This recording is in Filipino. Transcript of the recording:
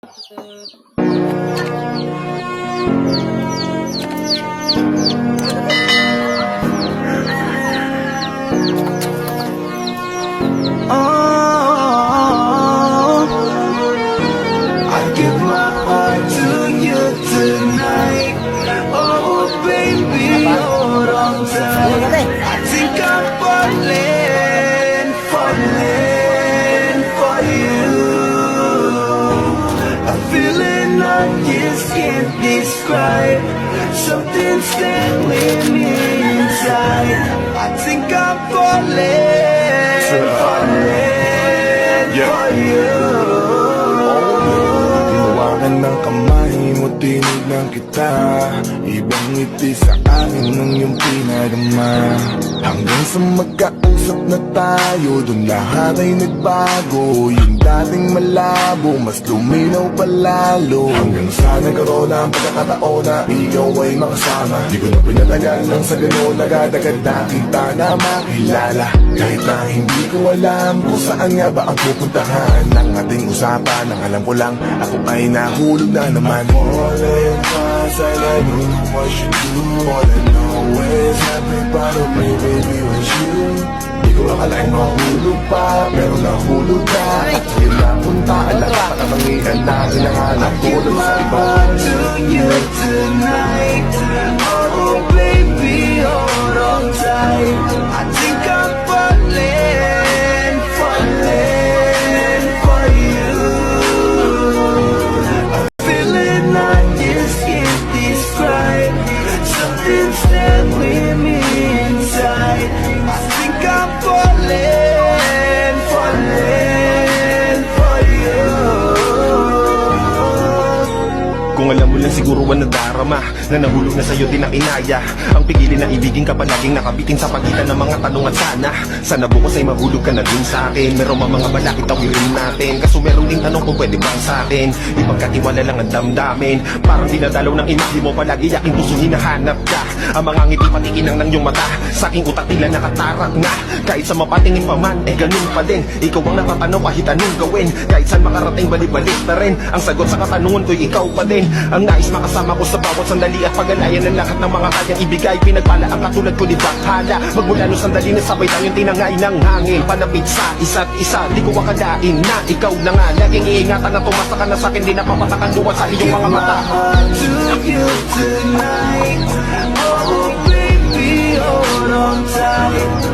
I give my heart to you tonight. Oh baby, hold on tight. I think I'm falling for you. A feeling I just can't describe. Something's staring inside. I think I'm falling for you. Hawakan ng kamay mo, tinignan kita. Ibang ngiti sa akin ng iyong pinarama. Hanggang sa magkausap na tayo, dun lahat ay nagbago. Yung dating malabo, mas luminaw palalo. Hanggang sa nagkaroon ang pagkakataon na ikaw ay makasama. Di ko na pinatagal nang sa gano'n agad-agad na kita na makilala. Kahit na hindi ko alam kung saan nga ba ang pupuntahan ng ating usapan. Ang alam ko lang, ako ay nahulog na naman. Falling fast and I don't know what you do. All I know is happy para me, baby, was you. Di ko akalain mahulog pa, pero nahulog ka. At yun napunta, alam pa na mangihan na hinahanap tulad sa iba. To you tonight. Oh baby, hold on tight. I think I'm falling for you. A feeling I just can't describe. Something's staring me inside. I think I'm falling for you. Kung alam mo lang siguro ang nadarama na nahulog na sa'yo din ang inaya. Ang pigilin na ibigin ka palaging nakabitin sa pagitan ng mga tanong at sana bukas ay mahulog ka na din sa akin. Meron mga balakid tawirin natin, kaso meron ding tanong kung pwede bang sa akin ipagkatiwala lang ang damdamin. Parang dinadalaw ng imahe mo, palagi aking puso hinahanap ka. Ang mga ngiti patikinang ng iyong mata, sa aking utak tila nakatarak na. Kahit sa mapatingin pa man, ganun pa din. Ikaw ang natatanaw kahit anong gawin. Kahit saan makarating balik-balik na rin. Ang sagot sa katanungan ko'y ikaw pa din. Ang nais makasama ko sa bawat sandali at pag-alayan ng lahat ng mga kanyang ibigay. Pinagpala ang katulad ko di bakhala. Magmula nung sandali na sabay tayong tinangay ng hangin. Panapit sa isa't isa, di ko akalain na ikaw na nga. Laging iingatan na tumasa ka na sa'kin, di napapatakan luwa sa iyong mga mata. To you tonight. Oh baby, hold on tight.